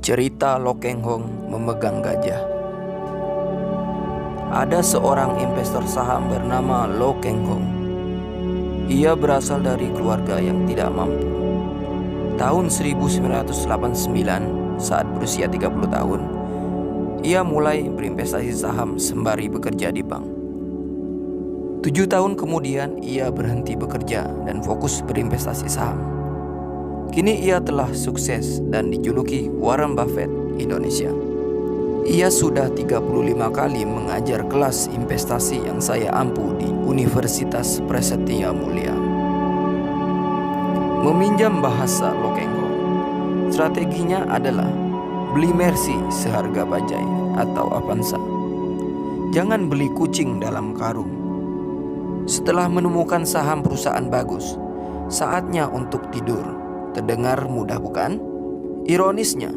Cerita Lo Keng Hong memegang gajah. Ada seorang investor saham bernama Lo Keng Hong. Ia berasal dari keluarga yang tidak mampu. Tahun 1989, saat berusia 30 tahun, ia mulai berinvestasi saham sembari bekerja di bank. 7 tahun kemudian ia berhenti bekerja dan fokus berinvestasi saham. Kini ia telah sukses dan dijuluki Warren Buffett Indonesia. Ia sudah 35 kali mengajar kelas investasi yang saya ampu di Universitas Prasetya Mulia. Meminjam bahasa Lo Keng Hong, strateginya adalah beli Mercy seharga bajai atau Avanza. Jangan beli kucing dalam karung. Setelah menemukan saham perusahaan bagus, saatnya untuk tidur. Terdengar mudah bukan? Ironisnya,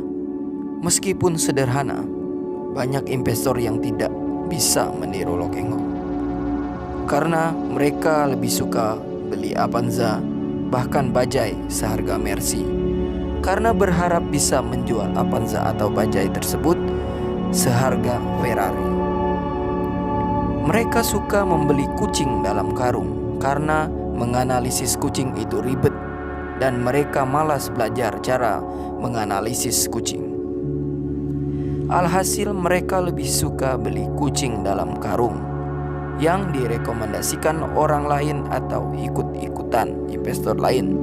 meskipun sederhana, banyak investor yang tidak bisa meniru Lo Keng Hong. Karena mereka lebih suka beli Avanza, bahkan bajai seharga Mercy. Karena berharap bisa menjual Avanza atau bajai tersebut seharga Ferrari. Mereka suka membeli kucing dalam karung karena menganalisis kucing itu ribet dan mereka malas belajar cara menganalisis kucing. Alhasil mereka lebih suka beli kucing dalam karung yang direkomendasikan orang lain atau ikut-ikutan investor lain.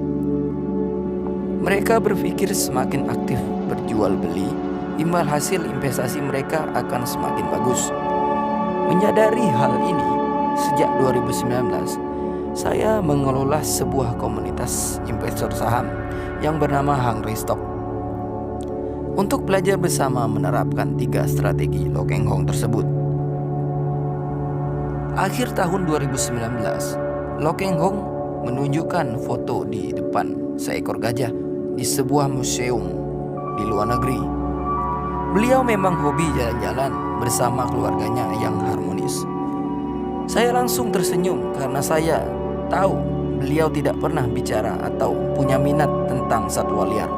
Mereka berpikir semakin aktif berjual beli, imbal hasil investasi mereka akan semakin bagus. Menyadari hal ini, sejak 2019, saya mengelola sebuah komunitas investor saham yang bernama Hang Rey Stock untuk belajar bersama menerapkan 3 strategi Lo Keng Hong tersebut. Akhir tahun 2019, Lo Keng Hong menunjukkan foto di depan seekor gajah di sebuah museum di luar negeri. Beliau memang hobi jalan-jalan bersama keluarganya yang harmonis. Saya langsung tersenyum karena saya tahu beliau tidak pernah bicara atau punya minat tentang satwa liar.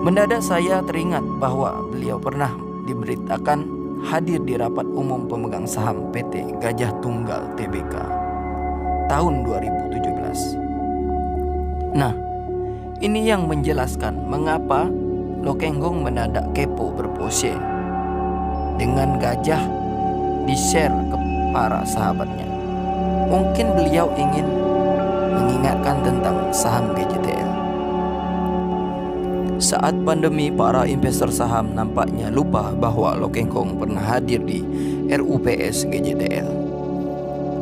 Mendadak saya teringat bahwa beliau pernah diberitakan hadir di rapat umum pemegang saham PT Gajah Tunggal Tbk tahun 2017. Nah, ini yang menjelaskan mengapa Lo Keng Hong mendadak kepo berpose dengan gajah di-share ke para sahabatnya. Mungkin beliau ingin mengingatkan tentang saham GJTL. Saat pandemi, para investor saham nampaknya lupa bahwa Lo Keng Hong pernah hadir di RUPS GJTL.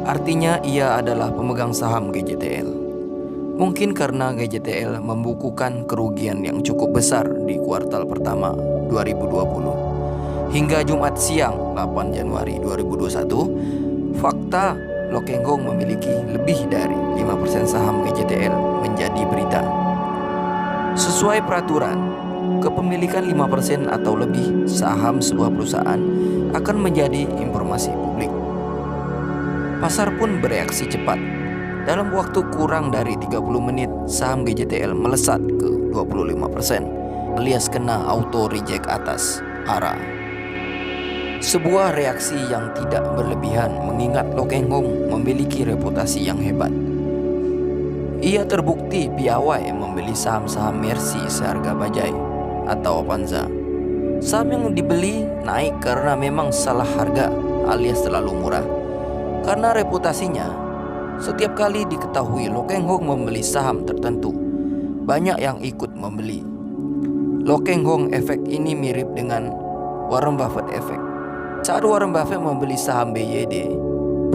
Artinya ia adalah pemegang saham GJTL. Mungkin karena GJTL membukukan kerugian yang cukup besar di kuartal pertama 2020. Hingga Jumat siang 8 Januari 2021, fakta Lo Keng Hong memiliki lebih dari 5% saham GJTL menjadi berita. Sesuai peraturan, kepemilikan 5% atau lebih saham sebuah perusahaan akan menjadi informasi publik. Pasar pun bereaksi cepat. Dalam waktu kurang dari 30 menit, saham GJTL melesat ke 25%, alias kena auto reject atas ARA. Sebuah reaksi yang tidak berlebihan mengingat Lo Keng Hong memiliki reputasi yang hebat. Ia terbukti piawai membeli saham-saham Mercy seharga bajai atau Avanza. Saham yang dibeli naik karena memang salah harga alias terlalu murah. Karena reputasinya, setiap kali diketahui Lo Keng Hong membeli saham tertentu, banyak yang ikut membeli. Lo Keng Hong efek ini mirip dengan Warren Buffett efek. Saat Warren Buffett membeli saham BYD,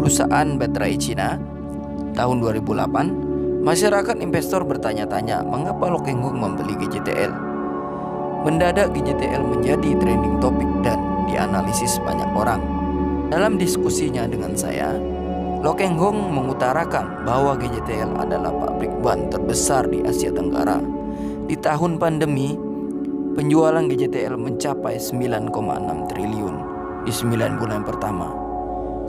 perusahaan baterai Cina, tahun 2008, masyarakat investor bertanya-tanya mengapa Lo Keng Hong membeli GJTL. Mendadak GJTL menjadi trending topik dan dianalisis banyak orang. Dalam diskusinya dengan saya, Lo Keng Hong mengutarakan bahwa GJTL adalah pabrik ban terbesar di Asia Tenggara. Di tahun pandemi, penjualan GJTL mencapai 9,6 triliun di 9 bulan pertama.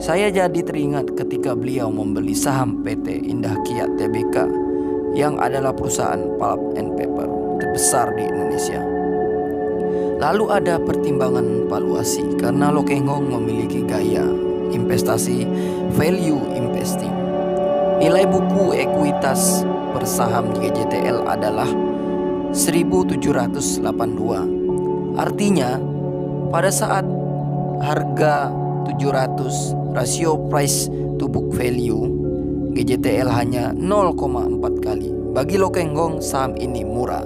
Saya jadi teringat ketika beliau membeli saham PT Indah Kiat Tbk yang adalah perusahaan pulp and paper terbesar di Indonesia. Lalu ada pertimbangan valuasi karena Lo Keng Hong memiliki gaya investasi value investing. Nilai buku ekuitas per saham GJTL adalah 1782. Artinya pada saat harga 700 rasio price to book value GJTL hanya 0,4 kali. Bagi Lo Keng Hong saham ini murah.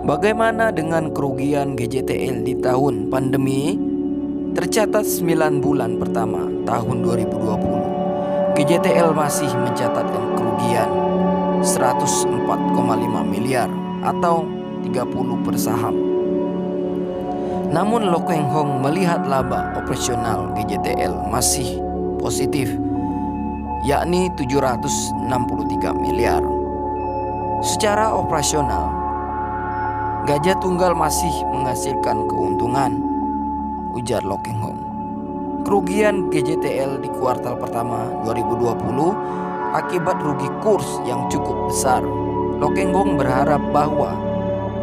Bagaimana dengan kerugian GJTL di tahun pandemi? Tercatat 9 bulan pertama tahun 2020, GJTL masih mencatatkan kerugian 104,5 miliar atau 30 per saham. Namun Lo Keng Hong melihat laba operasional GJTL masih positif, yakni 763 miliar. Secara operasional, Gajah Tunggal masih menghasilkan keuntungan, ujar Lo Keng Hong. Kerugian GJTL di kuartal pertama 2020 akibat rugi kurs yang cukup besar. Lo Keng Hong berharap bahwa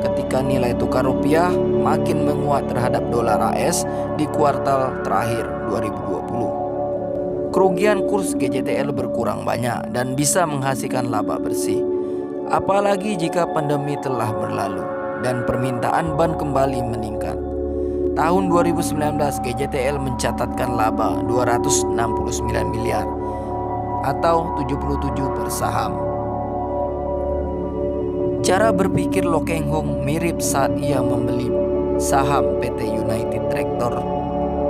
ketika nilai tukar rupiah makin menguat terhadap dolar AS di kuartal terakhir 2020, kerugian kurs GJTL berkurang banyak dan bisa menghasilkan laba bersih. Apalagi jika pandemi telah berlalu dan permintaan ban kembali meningkat. Tahun 2019 GJTL mencatatkan laba 269 miliar atau 77 per saham. Cara berpikir Lo Keng Hong mirip saat ia membeli saham PT United Tractor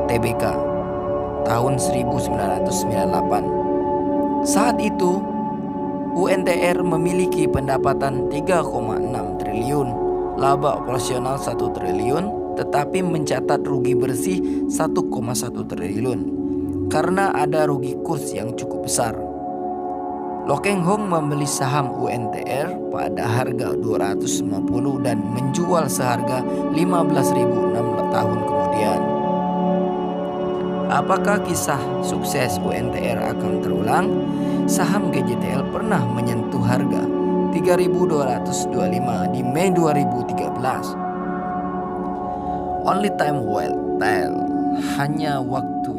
Tbk tahun 1998. Saat itu UNTR memiliki pendapatan 3,6 triliun, laba operasional 1 triliun, tetapi mencatat rugi bersih 1,1 triliun karena ada rugi kurs yang cukup besar. Lo Keng Hong membeli saham UNTR pada harga 250 dan menjual seharga 15.000 6 tahun kemudian. Apakah kisah sukses UNTR akan terulang? Saham GJTL pernah menyentuh harga 3.225 di Mei 2013. Only time will tell. Hanya waktu